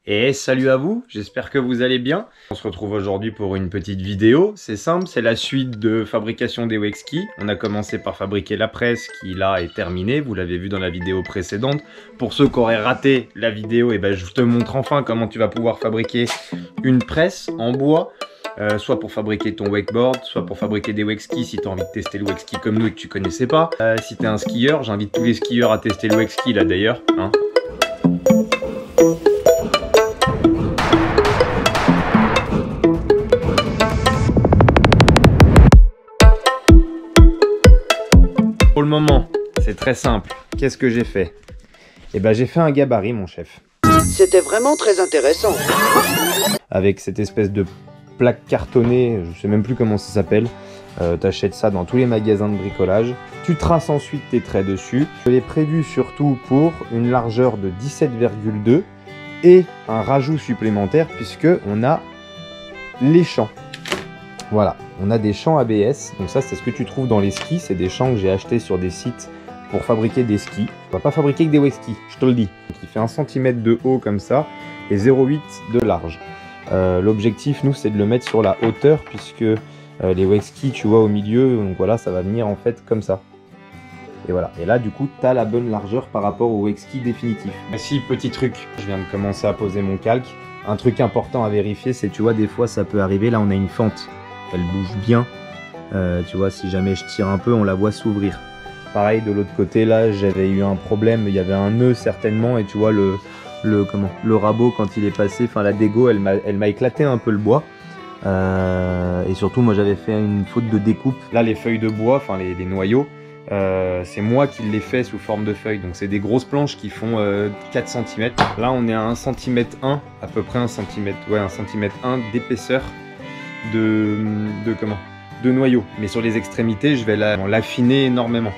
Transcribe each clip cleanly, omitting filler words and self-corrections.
Et salut à vous, j'espère que vous allez bien. On se retrouve aujourd'hui pour une petite vidéo, c'est simple, c'est la suite de fabrication des Wexkey. On a commencé par fabriquer la presse qui là est terminée, vous l'avez vu dans la vidéo précédente. Pour ceux qui auraient raté la vidéo, et ben je te montre enfin comment tu vas pouvoir fabriquer une presse en bois. Soit pour fabriquer ton wakeboard, soit pour fabriquer des Wexkey si tu as envie de tester le Wexkey comme nous et que tu connaissais pas. Si tu es un skieur, j'invite tous les skieurs à tester le Wexkey là d'ailleurs. Hein. Pour le moment, c'est très simple. Qu'est-ce que j'ai fait? Eh ben j'ai fait un gabarit mon chef. C'était vraiment très intéressant. Avec cette espèce de plaque cartonnée, je sais même plus comment ça s'appelle. T'achètes ça dans tous les magasins de bricolage. Tu traces ensuite tes traits dessus. Je l'ai prévu surtout pour une largeur de 17,2 et un rajout supplémentaire puisque on a les champs. Voilà, on a des champs ABS. Donc ça, c'est ce que tu trouves dans les skis. C'est des champs que j'ai achetés sur des sites pour fabriquer des skis. On va pas fabriquer que des Wexkey, je te le dis. Donc, il fait 1 cm de haut comme ça et 0,8 de large. L'objectif, nous, c'est de le mettre sur la hauteur puisque les Wexkey, tu vois, au milieu, donc voilà, ça va venir en fait comme ça. Et voilà, et là, du coup, tu as la bonne largeur par rapport au Wexkey définitif. Ici, petit truc, je viens de commencer à poser mon calque. Un truc important à vérifier, c'est, tu vois, des fois, ça peut arriver, là, on a une fente. Elle bouge bien. Tu vois, si jamais je tire un peu, on la voit s'ouvrir. Pareil, de l'autre côté, là, j'avais eu un problème. Il y avait un nœud, certainement, et tu vois, le rabot, quand il est passé, enfin, la dégo, elle m'a éclaté un peu le bois. Et surtout, moi, j'avais fait une faute de découpe. Là, les feuilles de bois, enfin, les noyaux, c'est moi qui les fais sous forme de feuilles. Donc, c'est des grosses planches qui font 4 cm. Là, on est à 1 cm 1, à peu près 1 cm, ouais, 1 cm 1 d'épaisseur de noyau, mais sur les extrémités je vais l'affiner énormément.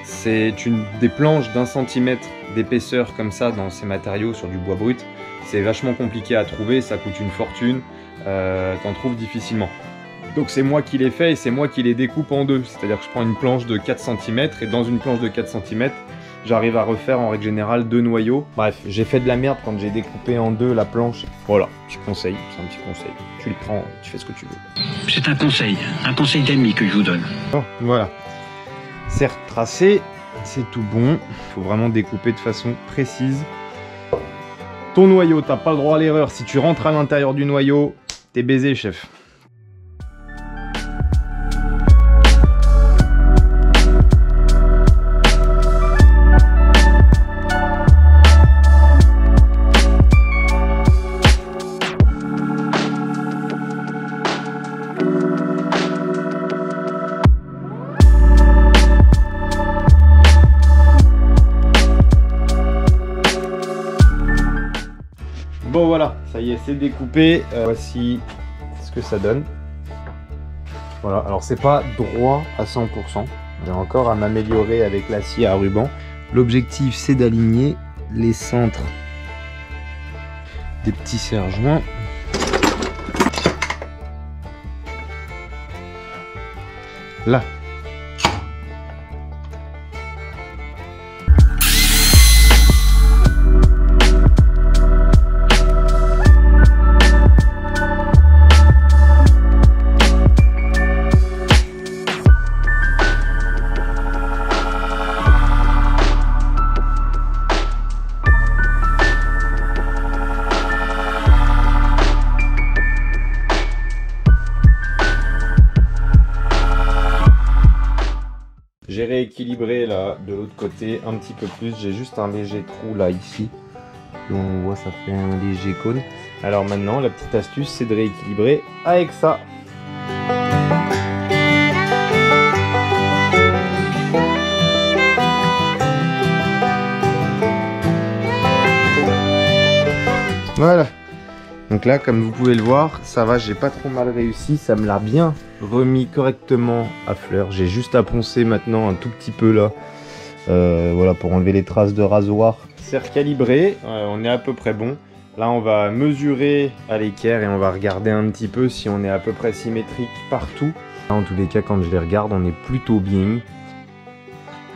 C'est des planches d'1 cm d'épaisseur comme ça dans ces matériaux sur du bois brut, c'est vachement compliqué à trouver, ça coûte une fortune, t'en trouves difficilement. Donc c'est moi qui les fais et c'est moi qui les découpe en deux, c'est à dire que je prends une planche de 4 cm et dans une planche de 4 cm j'arrive à refaire en règle générale 2 noyaux. Bref, j'ai fait de la merde quand j'ai découpé en deux la planche. Voilà, petit conseil, c'est un petit conseil. Tu le prends, tu fais ce que tu veux. C'est un conseil d'ami que je vous donne. Bon, voilà. C'est retracé, c'est tout bon. Il faut vraiment découper de façon précise. Ton noyau, t'as pas le droit à l'erreur. Si tu rentres à l'intérieur du noyau, t'es baisé, chef. Bon voilà, ça y est, c'est découpé. Voici ce que ça donne. Voilà, alors c'est pas droit à 100%. J'ai encore à m'améliorer avec l'acier à ruban. L'objectif, c'est d'aligner les centres des petits serre-joints. Là. J'ai rééquilibré là de l'autre côté un petit peu plus, j'ai juste un léger trou là ici, où on voit ça fait un léger cône. Alors maintenant la petite astuce c'est de rééquilibrer avec ça. Voilà. Donc là, comme vous pouvez le voir, ça va, j'ai pas trop mal réussi, ça me l'a bien remis correctement à fleur. J'ai juste à poncer maintenant un tout petit peu là, voilà, pour enlever les traces de rasoir. C'est recalibré, on est à peu près bon. Là, on va mesurer à l'équerre et on va regarder un petit peu si on est à peu près symétrique partout. Là, en tous les cas, quand je les regarde, on est plutôt bien.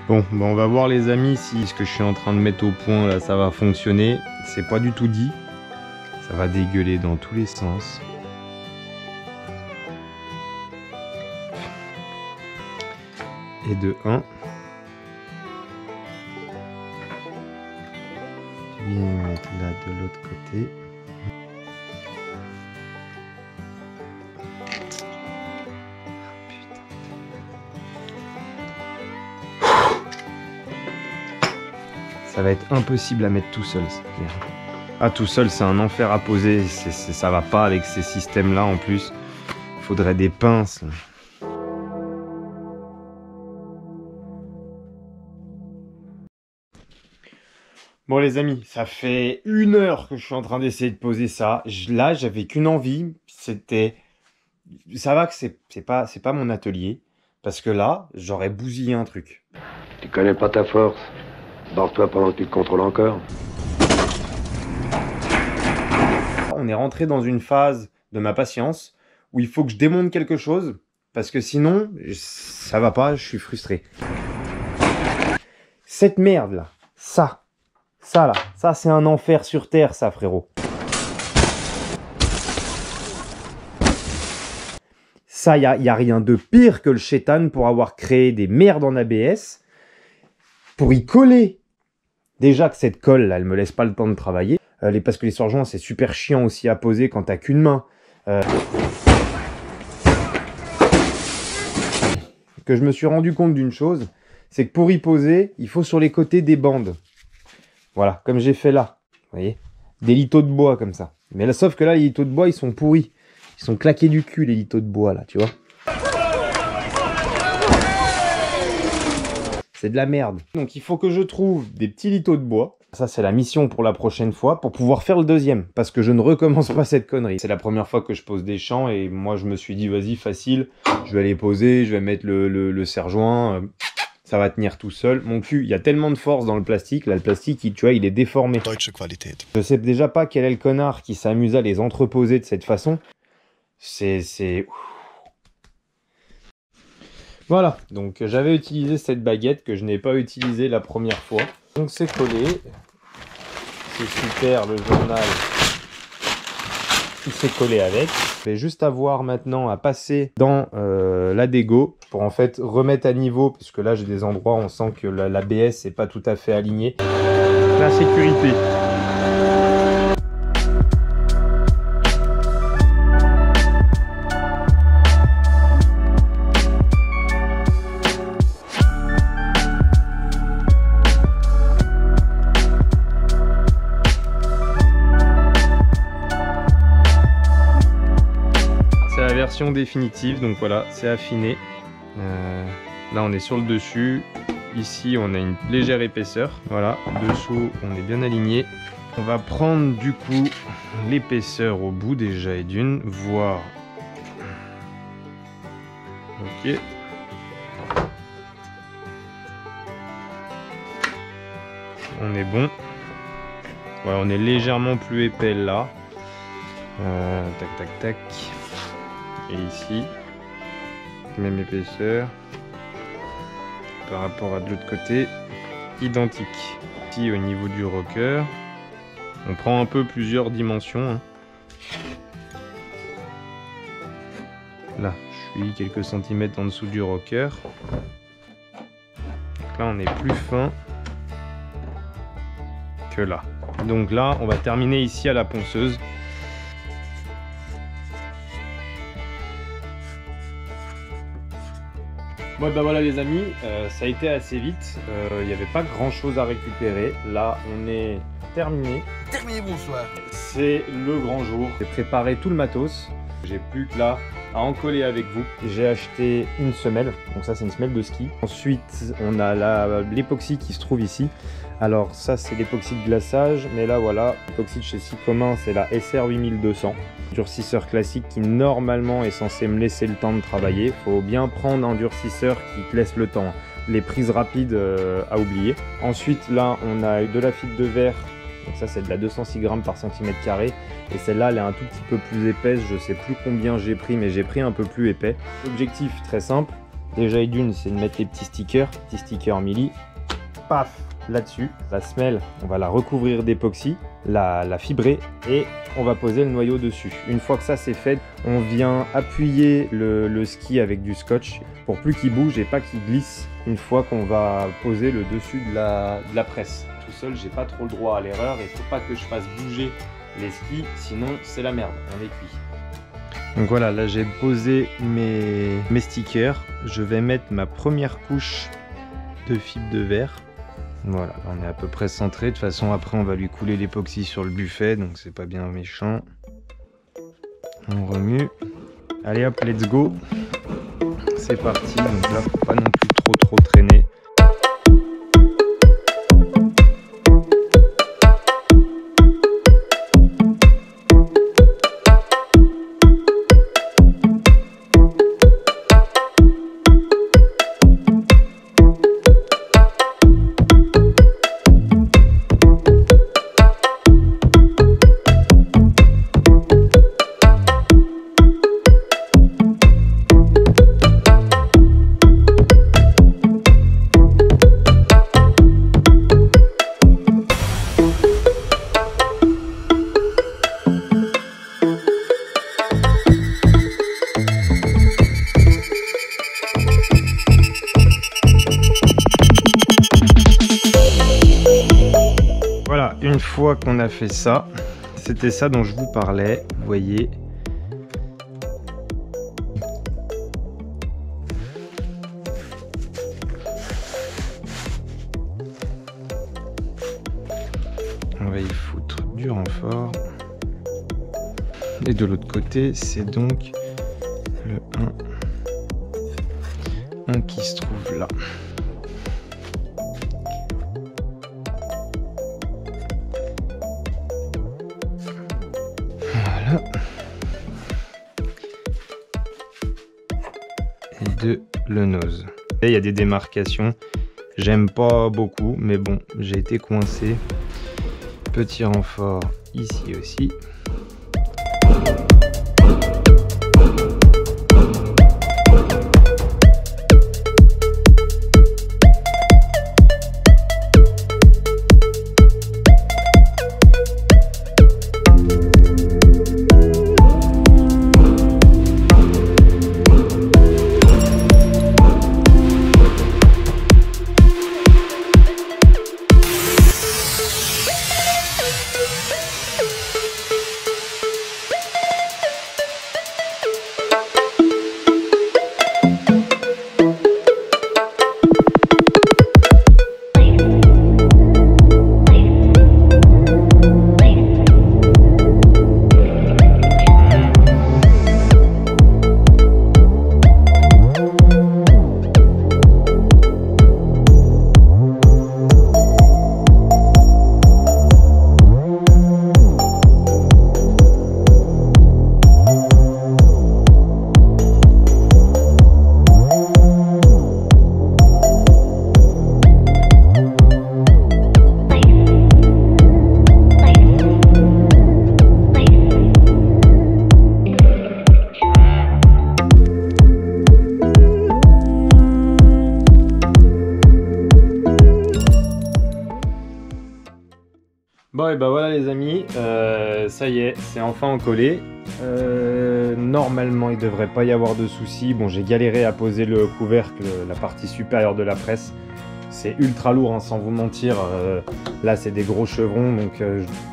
Bon, ben on va voir les amis si ce que je suis en train de mettre au point là, ça va fonctionner. C'est pas du tout dit. Ça va dégueuler dans tous les sens. Et de 1. Je viens mettre là de l'autre côté. Ça va être impossible à mettre tout seul, c'est clair. Ah, tout seul, c'est un enfer à poser. Ça va pas avec ces systèmes-là en plus. Il faudrait des pinces. Bon les amis, ça fait 1 heure que je suis en train d'essayer de poser ça. Là, j'avais qu'une envie, c'était... Ça va que c'est pas mon atelier, parce que là, j'aurais bousillé un truc. Tu connais pas ta force. Barre-toi pendant que tu te contrôles encore. On est rentré dans une phase de ma patience où il faut que je démonte quelque chose, parce que sinon, ça va pas, je suis frustré. Cette merde là, ça là, ça c'est un enfer sur terre ça frérot. Ça, y a rien de pire que le chétan pour avoir créé des merdes en ABS, pour y coller. Déjà que cette colle là, elle me laisse pas le temps de travailler, parce que les surjoints c'est super chiant aussi à poser quand t'as qu'une main. Que je me suis rendu compte d'une chose, c'est que pour y poser, il faut sur les côtés des bandes. Voilà, comme j'ai fait là, vous voyez, des lithos de bois comme ça. Mais là, sauf que là, les lithos de bois, ils sont pourris. Ils sont claqués du cul, les lithos de bois, là, tu vois. C'est de la merde. Donc, il faut que je trouve des petits lithos de bois. Ça, c'est la mission pour la prochaine fois, pour pouvoir faire le deuxième. Parce que je ne recommence pas cette connerie. C'est la première fois que je pose des champs, et moi, je me suis dit, vas-y, facile, je vais les poser, je vais mettre le serre-joint... ça va tenir tout seul. Mon cul, il y a tellement de force dans le plastique. Là, le plastique, tu vois, il est déformé. Deutsche Qualität. Je sais déjà pas quel est le connard qui s'amuse à les entreposer de cette façon. C'est... Voilà. Donc, j'avais utilisé cette baguette que je n'ai pas utilisée la première fois. Donc, c'est collé. C'est super, le journal. Il s'est collé avec. Je vais juste avoir maintenant à passer dans la dégo pour en fait remettre à niveau, puisque là j'ai des endroits où on sent que l'ABS n'est pas tout à fait aligné. La sécurité. Version définitive, donc voilà, c'est affiné. Là on est sur le dessus, ici on a une légère épaisseur, voilà, dessous on est bien aligné. On va prendre du coup l'épaisseur au bout déjà et d'une, voir. Ok. On est bon. Ouais, on est légèrement plus épais là. Tac tac tac. Et ici, même épaisseur par rapport à de l'autre côté, identique. Ici au niveau du rocker, on prend un peu plusieurs dimensions. Là, je suis quelques centimètres en dessous du rocker. Donc là, on est plus fin que là. Donc là, on va terminer ici à la ponceuse. Bon bah voilà les amis, ça a été assez vite, il n'y avait pas grand chose à récupérer. Là on est terminé. Terminé, bonsoir. C'est le grand jour. J'ai préparé tout le matos. J'ai plus que là à en coller avec vous. J'ai acheté une semelle, donc ça c'est une semelle de ski. Ensuite on a l'époxy qui se trouve ici. Alors ça c'est l'époxy de glaçage, mais là voilà, l'époxy de chez Sicomin c'est la SR 8200. Durcisseur classique qui normalement est censé me laisser le temps de travailler. Faut bien prendre un durcisseur qui te laisse le temps. Les prises rapides à oublier. Ensuite là on a de la fibre de verre. Donc ça c'est de la 206 grammes par centimètre carré. Et celle-là elle est un tout petit peu plus épaisse. Je sais plus combien j'ai pris mais j'ai pris un peu plus épais. L'objectif très simple. Déjà et d'une c'est de mettre les petits stickers milli. Paf. là-dessus. La semelle, on va la recouvrir d'époxy, la fibrer et on va poser le noyau dessus. Une fois que ça c'est fait, on vient appuyer le ski avec du scotch pour plus qu'il bouge et pas qu'il glisse une fois qu'on va poser le dessus de la presse. Tout seul, j'ai pas trop le droit à l'erreur et faut pas que je fasse bouger les skis, sinon c'est la merde, on est cuit. Donc voilà, là j'ai posé mes stickers. Je vais mettre ma première couche de fibre de verre. Voilà, on est à peu près centré. De toute façon, après on va lui couler l'époxy sur le buffet, donc c'est pas bien méchant. On remue. Allez hop, let's go. C'est parti. Donc là, faut pas non plus trop traîner. Voilà, une fois qu'on a fait ça, c'était ça dont je vous parlais, vous voyez. On va y foutre du renfort. Et de l'autre côté, c'est donc le 1 qui se trouve là. Voilà. Et de le nose. Et il y a des démarcations. J'aime pas beaucoup, mais bon, j'ai été coincé. Petit renfort ici aussi. Bon et bah voilà les amis, ça y est, c'est enfin encollé. Normalement il devrait pas y avoir de soucis. Bon, j'ai galéré à poser le couvercle, la partie supérieure de la presse. C'est ultra lourd hein, sans vous mentir. Là c'est des gros chevrons, donc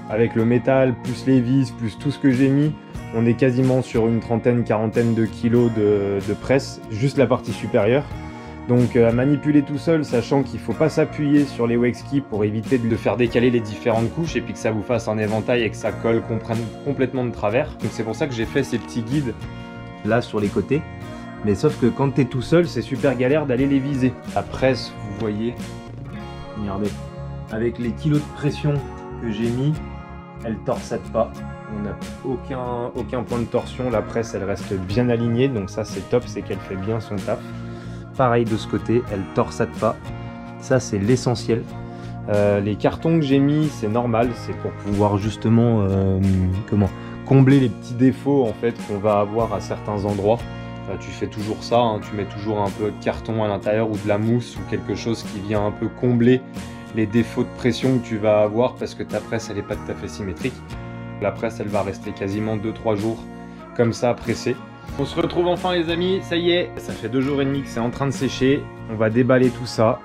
avec le métal, plus les vis, plus tout ce que j'ai mis, on est quasiment sur une trentaine, quarantaine de kilos de presse, juste la partie supérieure. Donc à manipuler tout seul, sachant qu'il ne faut pas s'appuyer sur les wax skis pour éviter de faire décaler les différentes couches et puis que ça vous fasse un éventail et que ça colle complètement de travers. Donc c'est pour ça que j'ai fait ces petits guides là sur les côtés. Mais sauf que quand tu es tout seul, c'est super galère d'aller les viser. La presse, vous voyez, regardez, avec les kilos de pression que j'ai mis, elle torsade pas. On n'a aucun point de torsion, la presse elle reste bien alignée, donc ça c'est top, c'est qu'elle fait bien son taf. Pareil de ce côté, elle torsade pas, ça c'est l'essentiel. Les cartons que j'ai mis, c'est normal, c'est pour pouvoir justement combler les petits défauts en fait qu'on va avoir à certains endroits. Tu fais toujours ça, hein, tu mets toujours un peu de carton à l'intérieur ou de la mousse ou quelque chose qui vient un peu combler les défauts de pression que tu vas avoir parce que ta presse elle est pas tout à fait symétrique. La presse elle va rester quasiment 2-3 jours comme ça pressée. On se retrouve enfin les amis, ça y est, ça fait 2 jours et demi que c'est en train de sécher. On va déballer tout ça.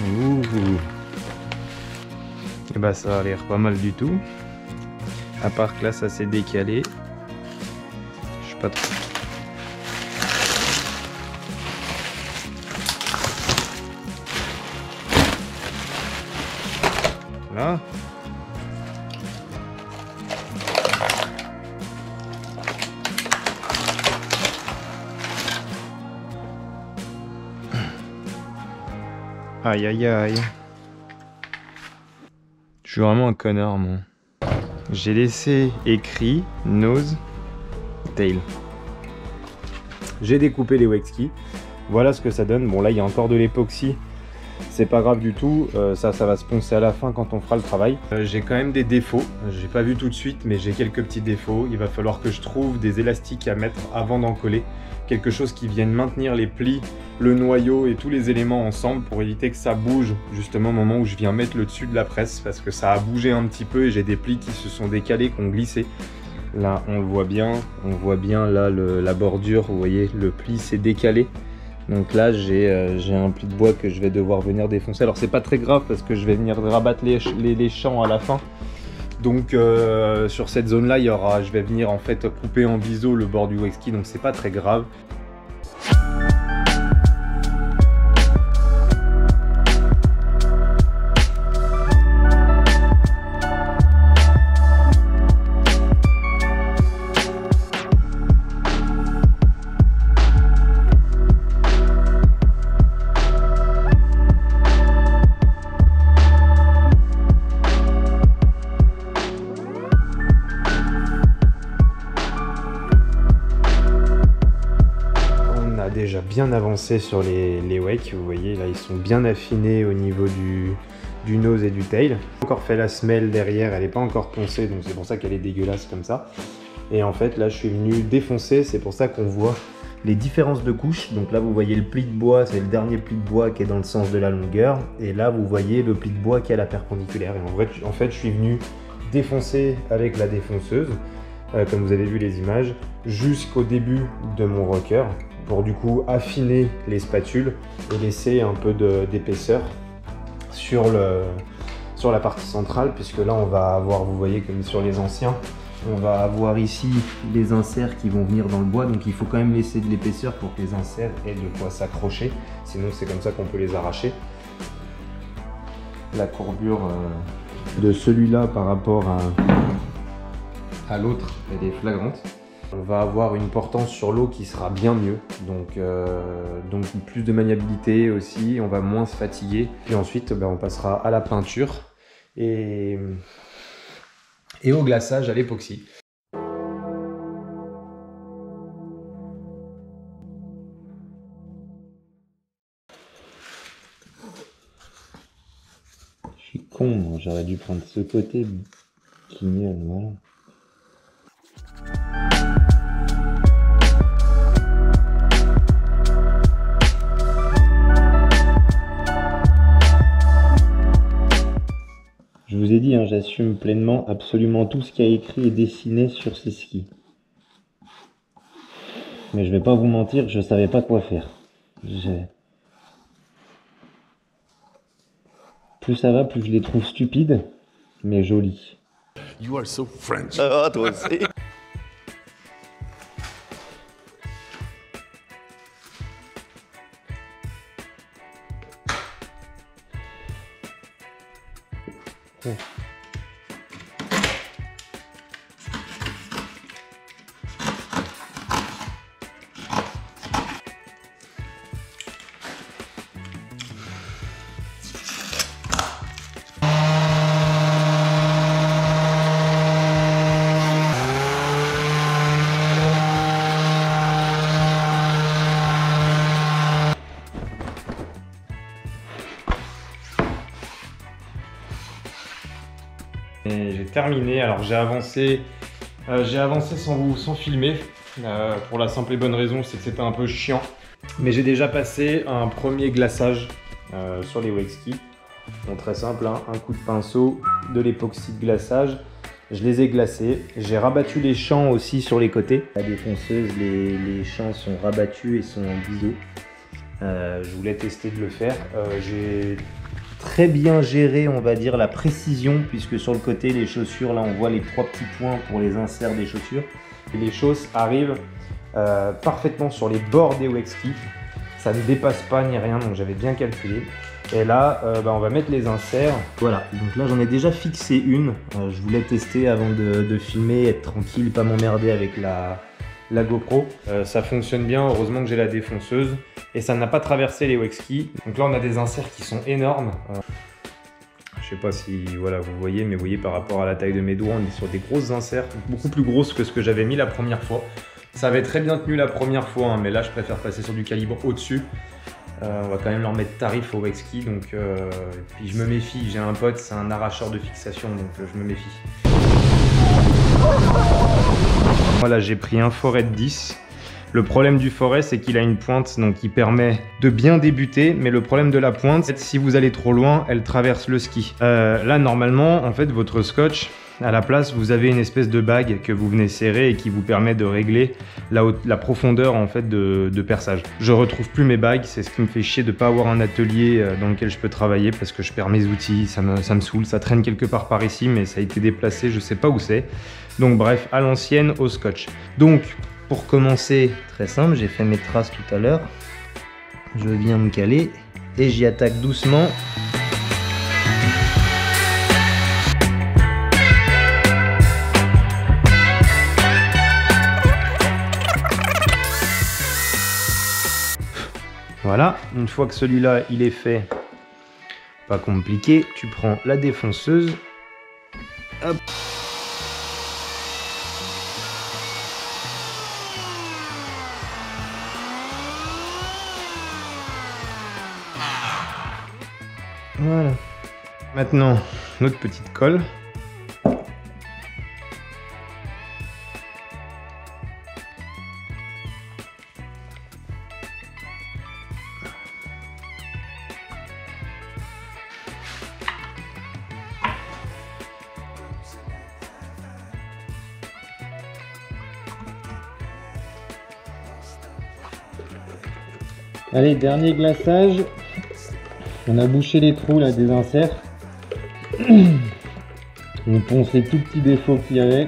Ouh. Et bah ça a l'air pas mal du tout. À part que là ça s'est décalé. Je sais pas trop. Là. Aïe aïe aïe. Je suis vraiment un connard moi. J'ai laissé écrit nose, tail. J'ai découpé les Wexkey. Voilà ce que ça donne. Bon là il y a encore de l'époxy. C'est pas grave du tout, ça va se poncer à la fin quand on fera le travail. J'ai quand même des défauts, j'ai pas vu tout de suite mais j'ai quelques petits défauts. Il va falloir que je trouve des élastiques à mettre avant d'en coller. Quelque chose qui vienne maintenir les plis, le noyau et tous les éléments ensemble pour éviter que ça bouge justement au moment où je viens mettre le dessus de la presse parce que ça a bougé un petit peu et j'ai des plis qui se sont décalés, qui ont glissé. Là on le voit bien, là la bordure, vous voyez le pli s'est décalé. Donc là j'ai un pli de bois que je vais devoir venir défoncer. Alors c'est pas très grave parce que je vais venir rabattre les champs à la fin. Donc sur cette zone là je vais venir en fait couper en biseau le bord du Wexkey, donc c'est pas très grave. Déjà bien avancé sur les wakes, vous voyez là ils sont bien affinés au niveau du nose et du tail. Encore fait la semelle derrière, elle n'est pas encore poncée donc c'est pour ça qu'elle est dégueulasse comme ça. Et en fait là je suis venu défoncer, c'est pour ça qu'on voit les différences de couches. Donc là vous voyez le pli de bois, c'est le dernier pli de bois qui est dans le sens de la longueur. Et là vous voyez le pli de bois qui est à la perpendiculaire. Et en fait je suis venu défoncer avec la défonceuse, comme vous avez vu les images, jusqu'au début de mon rocker, pour du coup affiner les spatules et laisser un peu d'épaisseur sur la partie centrale, puisque là on va avoir, vous voyez comme sur les anciens, on va avoir ici les inserts qui vont venir dans le bois, donc il faut quand même laisser de l'épaisseur pour que les inserts aient de quoi s'accrocher, sinon c'est comme ça qu'on peut les arracher. La courbure de celui-là par rapport à l'autre, elle est flagrante. On va avoir une portance sur l'eau qui sera bien mieux, donc plus de maniabilité aussi, on va moins se fatiguer. Puis ensuite on passera à la peinture et au glaçage à l'époxy. Je suis con, j'aurais dû prendre ce côté qui est mieux, voilà. Je vous ai dit, hein, j'assume pleinement absolument tout ce qui a écrit et dessiné sur ces skis. Mais je vais pas vous mentir, je savais pas quoi faire. Plus ça va, plus je les trouve stupides, mais jolis. You are so French. Ah, toi aussi. J'ai terminé, alors j'ai avancé sans filmer, pour la simple et bonne raison, c'est que c'était un peu chiant. Mais j'ai déjà passé un premier glaçage sur les wake skis. Bon, très simple, hein, un coup de pinceau, de l'époxy de glaçage. Je les ai glacés. J'ai rabattu les champs aussi sur les côtés. La défonceuse, les champs sont rabattus et sont en biseau. Je voulais tester de le faire. J'ai très bien géré, on va dire, la précision, puisque sur le côté, les chaussures, là, on voit les 3 petits points pour les inserts des chaussures. Et les chausses arrivent parfaitement sur les bords des wake skis. Ça ne dépasse pas ni rien, donc j'avais bien calculé. Et là, on va mettre les inserts. Voilà, donc là j'en ai déjà fixé une. Je voulais tester avant de filmer, être tranquille, pas m'emmerder avec la GoPro. Ça fonctionne bien, heureusement que j'ai la défonceuse. Et ça n'a pas traversé les wake skis. Donc là on a des inserts qui sont énormes. Je sais pas si voilà, vous voyez, mais vous voyez par rapport à la taille de mes doigts, on est sur des grosses inserts, beaucoup plus grosses que ce que j'avais mis la première fois. Ça avait très bien tenu la première fois, hein, mais là je préfère passer sur du calibre au-dessus. On va quand même leur mettre tarif au wake ski, donc et puis je me méfie, j'ai un pote, c'est un arracheur de fixation, donc je me méfie. Voilà, j'ai pris un forêt de 10. Le problème du forêt, c'est qu'il a une pointe donc qui permet de bien débuter, mais le problème de la pointe, c'est que si vous allez trop loin, elle traverse le ski. Là, normalement, en fait, votre scotch, à la place, vous avez une espèce de bague que vous venez serrer et qui vous permet de régler la profondeur en fait de perçage. Je retrouve plus mes bagues, c'est ce qui me fait chier de pas avoir un atelier dans lequel je peux travailler parce que je perds mes outils, ça me saoule, ça traîne quelque part par ici, mais ça a été déplacé, je sais pas où c'est. Donc bref, à l'ancienne, au scotch. Donc, pour commencer, très simple, j'ai fait mes traces tout à l'heure. Je viens me caler et j'y attaque doucement. Voilà, une fois que celui-là il est fait, pas compliqué, tu prends la défonceuse. Hop. Voilà. Maintenant, notre petite colle. Allez, dernier glaçage. On a bouché les trous là des inserts. On ponce les tout petits défauts qu'il y avait.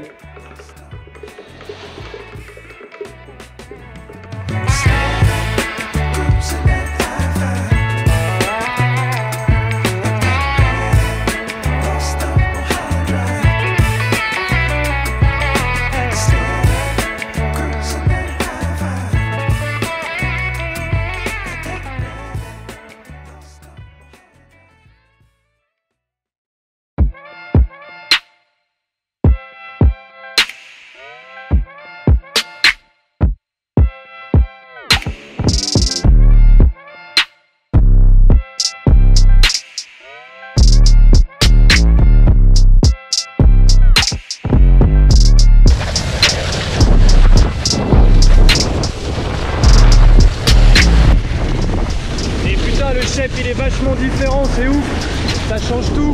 Il est vachement différent, c'est ouf, ça change tout,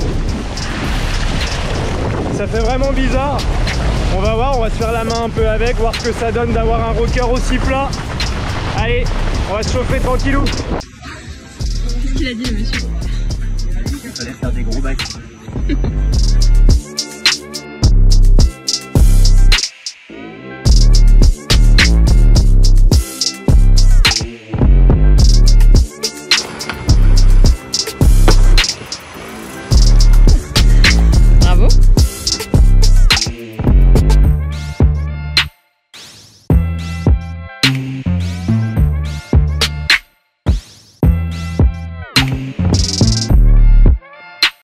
ça fait vraiment bizarre. On va voir, on va se faire la main un peu avec, voir ce que ça donne d'avoir un rocker aussi plat. Allez, on va se chauffer tranquillou. Qu'est-ce qu'il a dit le monsieur? Il fallait faire des gros bacs.